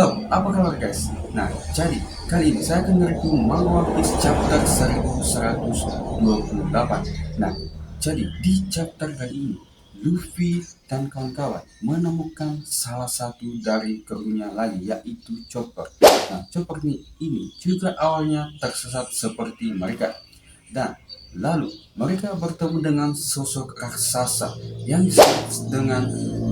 Halo, apa kabar guys? Nah, jadi kali ini saya akan mereview Manga One Piece chapter 1128. Nah, jadi di chapter kali ini, Luffy dan kawan-kawan menemukan salah satu dari krunya lagi, yaitu Chopper. Nah, Chopper ini juga awalnya tersesat seperti mereka. Dan lalu mereka bertemu dengan sosok raksasa yang disebut dengan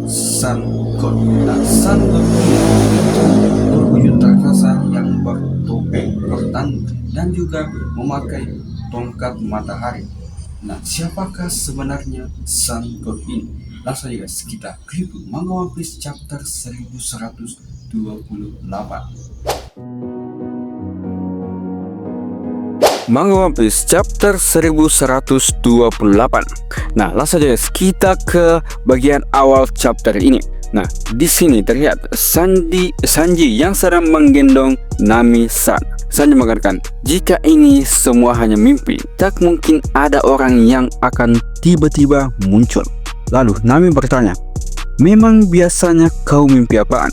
Sun God. Nah, Sun God itu berwujud raksasa yang bertopeng, bertanduk, dan juga memakai tongkat matahari. Nah, siapakah sebenarnya Sun God ini? Langsung aja guys, kita klik Manga One Piece chapter 1128. Manga One Piece chapter 1128. Nah, langsung aja guys, kita ke bagian awal chapter ini. Nah, di sini terlihat Sanji yang sedang menggendong Nami-san. Sanji mengatakan, jika ini semua hanya mimpi, tak mungkin ada orang yang akan tiba-tiba muncul. Lalu Nami bertanya, memang biasanya kau mimpi apaan?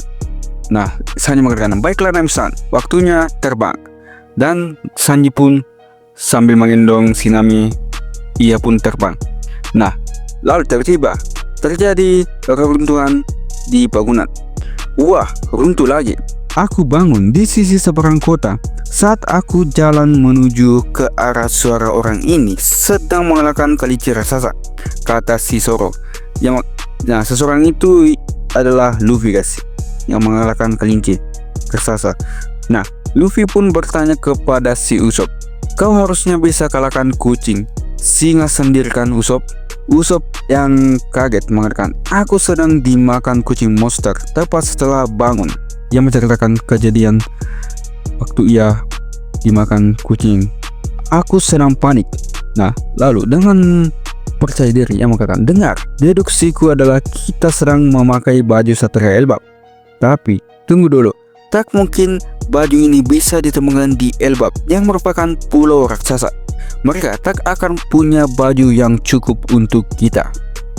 Nah, Sanji mengatakan, baiklah Nami-san, waktunya terbang. Dan Sanji pun sambil menggendong si Nami, ia pun terbang. Nah, lalu tiba-tiba terjadi reruntuhan di bangunan. Wah, runtuh lagi. Aku bangun di sisi seberang kota saat aku jalan menuju ke arah suara orang ini sedang mengalahkan kelinci raksasa, kata si Zoro. Nah, seseorang itu adalah Luffy guys, yang mengalahkan kelinci raksasa. Nah, Luffy pun bertanya kepada si Usopp, kau harusnya bisa kalahkan kucing. Singa sendirikan Usopp. Usopp yang kaget mengatakan, aku sedang dimakan kucing monster tepat setelah bangun. Ia menceritakan kejadian waktu ia dimakan kucing. Aku sedang panik. Nah, lalu dengan percaya diri ia mengatakan, dengar, deduksiku adalah kita sedang memakai baju Satria Elbap. Tapi tunggu dulu, tak mungkin baju ini bisa ditemukan di Elbap yang merupakan pulau raksasa. Mereka tak akan punya baju yang cukup untuk kita.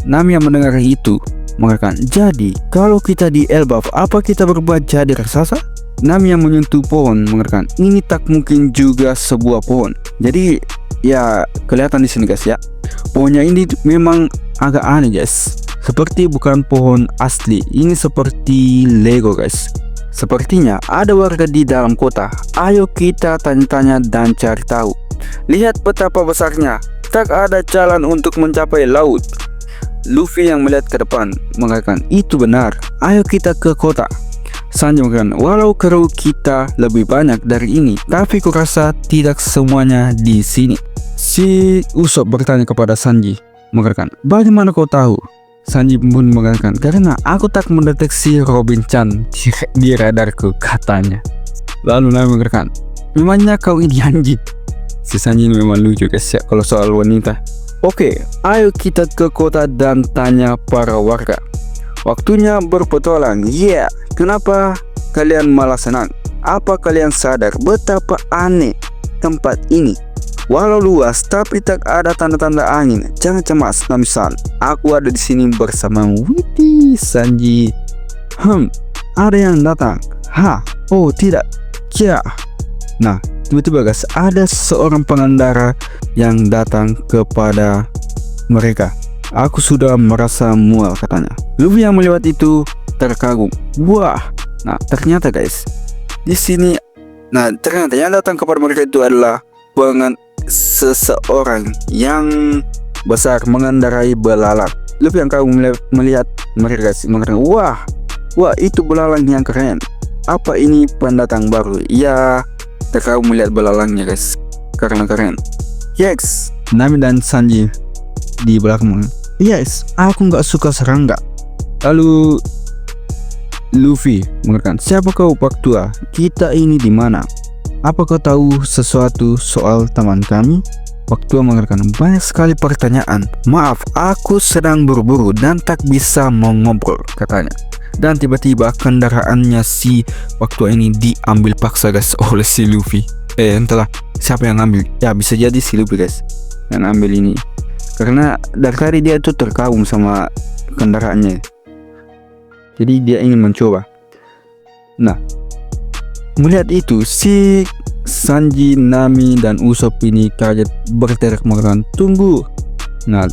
Nami yang mendengar itu mengatakan, jadi kalau kita di Elbap, apa kita berubah jadi raksasa? Nami yang menyentuh pohon mengatakan, ini tak mungkin juga sebuah pohon. Jadi ya kelihatan di sini guys ya, pohonnya ini memang agak aneh guys, seperti bukan pohon asli. Ini seperti Lego guys. Sepertinya ada warga di dalam kota. Ayo kita tanya-tanya dan cari tahu. Lihat betapa besarnya, tak ada jalan untuk mencapai laut. Luffy yang melihat ke depan mengatakan, itu benar, ayo kita ke kota. Sanji mengatakan, walau kru kita lebih banyak dari ini, tapi kurasa tidak semuanya di sini. Si Usopp bertanya kepada Sanji mengatakan, bagaimana kau tahu? Sanji pun mengatakan, karena aku tak mendeteksi Robin-chan di radarku, katanya. Lalu Nami mengatakan, memangnya kau ini anjing? Si Sanji memang lucu guys ya kalau soal wanita. Oke, ayo kita ke kota dan tanya para warga. Waktunya berpetualang. Yeah, kenapa kalian malah senang? Apa kalian sadar betapa aneh tempat ini? Walau luas tapi tak ada tanda-tanda angin. Jangan cemas Nami-san, aku ada di sini bersamamu. Wih, Sanji. Ada yang datang. Oh tidak. Ya. Nah, tiba-tiba guys, ada seorang pengendara yang datang kepada mereka. Aku sudah merasa mual, katanya. Luffy yang melewati itu terkagum. Wah, nah ternyata guys, di sini, nah ternyata yang datang kepada mereka itu adalah seseorang yang besar mengendarai belalang. Luffy yang kagum melihat mereka guys, mengatakan, wah itu belalang yang keren. Apa ini pendatang baru? Ya, terkagum melihat belalangnya guys, karena keren. Yes, Nami dan Sanji di belakang. Yes, aku nggak suka serangga. Lalu Luffy mengatakan, siapa kau Pak Tua? Kita ini di mana? Apa kau tahu sesuatu soal teman kami? Pak Tua mengatakan, banyak sekali pertanyaan. Maaf, aku sedang buru-buru dan tak bisa mengobrol, katanya. Dan tiba-tiba kendaraannya si waktu ini diambil paksa guys oleh si Luffy. Entahlah siapa yang ngambil. Ya bisa jadi si Luffy guys yang ambil ini, karena dari tadi dia tuh terkagum sama kendaraannya. Jadi dia ingin mencoba. Nah, Melihat itu, si Sanji, Nami, dan Usopp ini kaget berteriak mengatakan, "Tunggu!" Nah,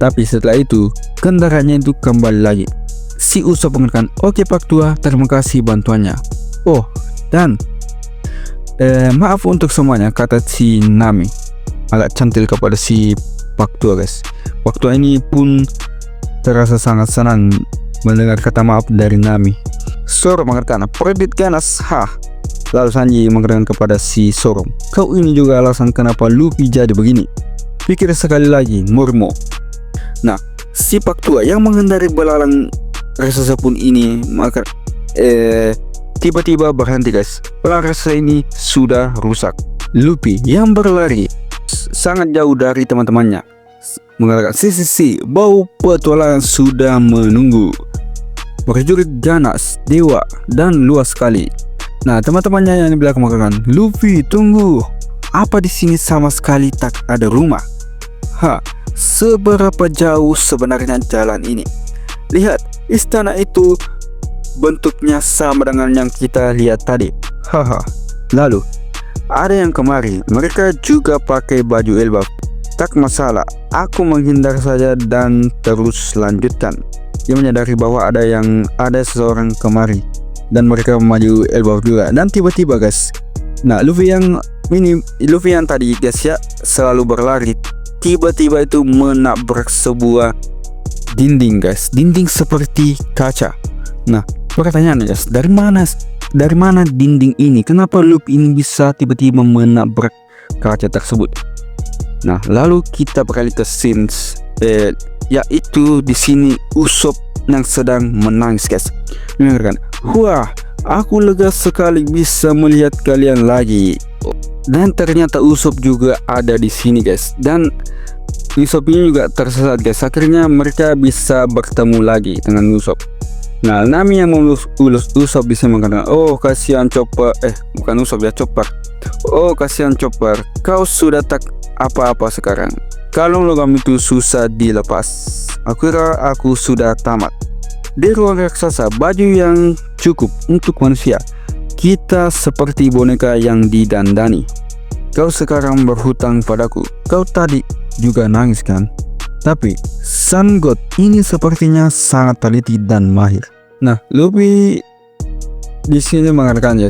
tapi setelah itu kendaraannya itu kembali lagi. Si Usopp mengatakan, "Oke Pak Tua, terima kasih bantuannya." Oh, dan maaf untuk semuanya, kata si Nami agak cantil kepada si Pak Tua, guys. Pak Tua ini pun terasa sangat senang mendengar kata maaf dari Nami. Zoro mengatakan, "Perbit ganas, ha." Lalu Sanji mengatakan kepada si Zoro, "Kau ini juga alasan kenapa Luffy jadi begini. Pikir sekali lagi, Murmo." Nah, si Pak Tua yang mengendari belalang raksasa pun ini maka tiba-tiba berhenti, guys. Belalang raksasa ini sudah rusak. Luffy yang berlari sangat jauh dari teman-temannya mengatakan, Si, bau petualangan sudah menunggu. Prajurit ganas, dewa, dan luas sekali." Nah, teman-temannya yang di belakang mengatakan, "Luffy, tunggu. Apa di sini sama sekali tak ada rumah? Seberapa jauh sebenarnya jalan ini? Lihat, istana itu bentuknya sama dengan yang kita lihat tadi. Lalu, ada yang kemari. Mereka juga pakai baju Elbaf. Tak masalah, aku menghindar saja dan terus lanjutkan." Dia menyadari bahwa ada seseorang kemari dan mereka maju Elbaf juga. Dan tiba-tiba, guys, nah Luffy yang tadi, guys, ya selalu berlari, tiba-tiba itu menabrak sebuah dinding, guys. Dinding seperti kaca. Nah, pertanyaannya, guys, dari mana dinding ini? Kenapa Luffy ini bisa tiba-tiba menabrak kaca tersebut? Nah, lalu kita beralih ke scenes yaitu di sini Usopp yang sedang menangis, guys. Dengarkan, "Wah, aku lega sekali bisa melihat kalian lagi." Dan ternyata Usopp juga ada di sini, guys. Dan Usopp ini juga tersesat, guys. Akhirnya mereka bisa bertemu lagi dengan Usopp. Nah, Nami yang melus Usopp bisa mengatakan, "Oh, kasihan Chopper." Bukan Usopp ya, Chopper. "Oh, kasihan Chopper. Kau sudah tak apa-apa sekarang. Kalung logam itu susah dilepas. Aku kira aku sudah tamat." Di ruang raksasa, baju yang cukup untuk manusia. Kita seperti boneka yang didandani. Kau sekarang berhutang padaku. Kau tadi juga nangis, kan? Tapi Sun God ini sepertinya sangat teliti dan mahir. Nah, Luffy di sini mengatakan, ya,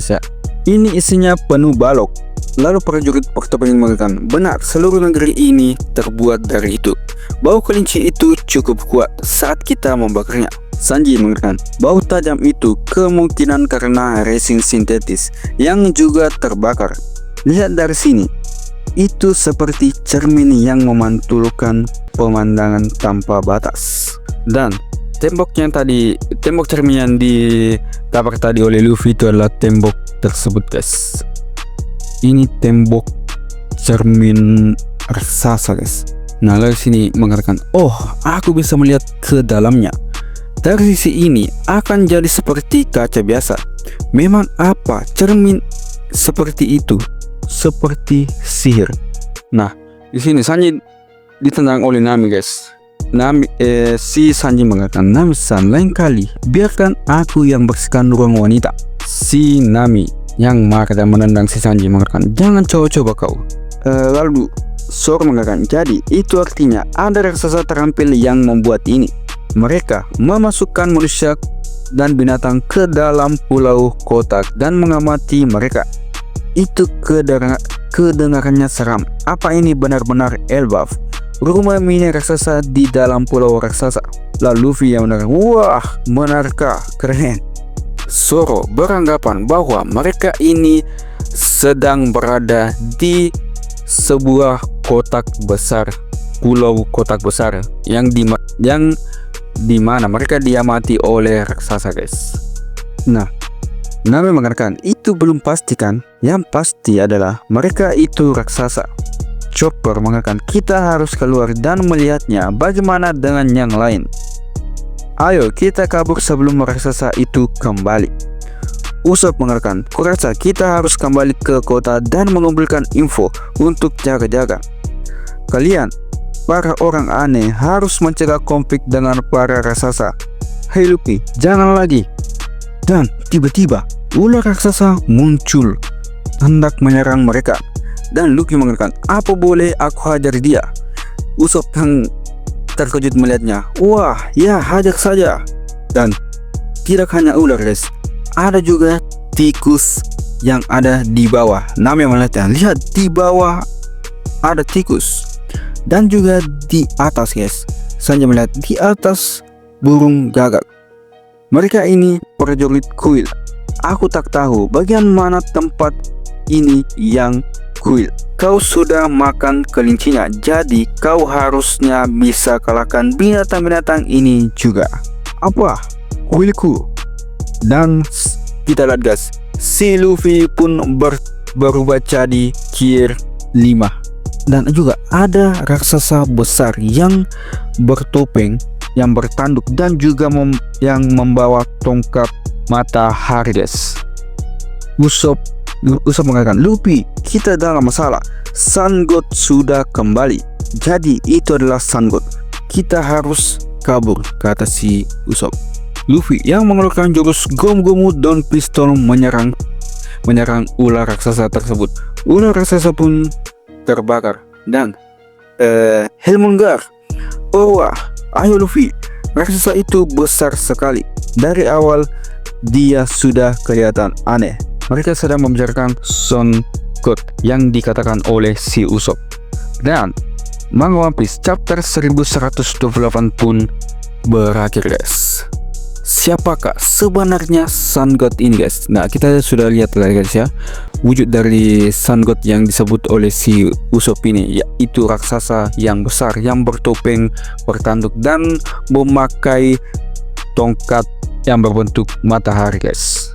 ini isinya penuh balok. Lalu prajurit pertempuran mengatakan, "Benar, seluruh negeri ini terbuat dari itu. Bau kelinci itu cukup kuat saat kita membakarnya." Sanji mengatakan, "Bau tajam itu kemungkinan karena resin sintetis yang juga terbakar. Lihat dari sini, itu seperti cermin yang memantulkan pemandangan tanpa batas." Dan tembok cermin yang ditabrak tadi oleh Luffy itu adalah tembok tersebut, guys. Ini tembok cermin raksasa, guys. Nah, lalu sini mengatakan, "Oh, aku bisa melihat ke dalamnya. Dari sisi ini akan jadi seperti kaca biasa. Memang apa cermin seperti itu? Seperti sihir." Nah, di sini Sanji ditendang oleh Nami, guys. Si Sanji mengatakan, "Nami-san, lain kali biarkan aku yang bersihkan ruang wanita." Si Nami yang marah dan menendang si Sanji mengatakan, "Jangan coba-coba kau." Lalu Zoro mengatakan, "Jadi itu artinya ada raksasa terampil yang membuat ini. Mereka memasukkan manusia dan binatang ke dalam pulau kotak dan mengamati mereka. Itu kedengarannya seram. Apa ini benar-benar Elbaf? Rumah mini raksasa di dalam pulau raksasa?" Lalu Luffy yang mengatakan, "Wah, benarkah? Keren." Zoro beranggapan bahwa mereka ini sedang berada di sebuah kotak besar, pulau kotak besar yang di mana mereka diamati oleh raksasa, guys. Nah, Nami mengatakan itu belum pasti, kan? Yang pasti adalah mereka itu raksasa. Chopper mengatakan kita harus keluar dan melihatnya. Bagaimana dengan yang lain? Ayo kita kabur sebelum raksasa itu kembali. Usopp mengatakan, kurasa kita harus kembali ke kota dan mengumpulkan info untuk jaga-jaga. Kalian, para orang aneh, harus mencegah konflik dengan para raksasa. Hei Luffy, jangan lagi. Dan tiba-tiba ular raksasa muncul hendak menyerang mereka. Dan Luffy mengatakan, apa boleh aku hajar dia? Usopp yang terkejut melihatnya, wah ya hajar saja. Dan tidak hanya ular guys, ada juga tikus yang ada di bawah. Nami melihatnya, lihat di bawah ada tikus. Dan juga di atas guys, Sanji melihat di atas burung gagak. Mereka ini prajurit kuil. Aku tak tahu bagian mana tempat ini yang kuil. Kau sudah makan kelincinya, jadi kau harusnya bisa kalahkan binatang-binatang ini juga. Apa? Kuilku. Dan kita lihat guys, si Luffy pun berubah jadi Gear 5. Dan juga ada raksasa besar yang bertopeng, yang bertanduk, dan juga yang membawa tongkat matahari guys. Usopp mengatakan, Luffy, kita dalam masalah. Sun God sudah kembali. Jadi itu adalah Sun God. Kita harus kabur, kata si Usopp. Luffy yang mengeluarkan jurus Gomu-Gomu Dawn Pistol menyerang ular raksasa tersebut. Ular raksasa pun terbakar. Dan Helmungar, oh wah, ayo Luffy, raksasa itu besar sekali. Dari awal dia sudah kelihatan aneh. Mereka sedang membicarakan Sun God yang dikatakan oleh si Usopp. Dan manga One Piece chapter 1128 pun berakhir guys. Siapakah sebenarnya Sun God ini guys? Nah, kita sudah lihat lah guys ya, wujud dari Sun God yang disebut oleh si Usopp ini, yaitu raksasa yang besar yang bertopeng, bertanduk, dan memakai tongkat yang berbentuk matahari guys.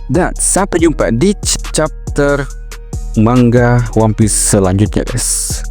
Dan sampai jumpa di chapter manga One Piece selanjutnya guys.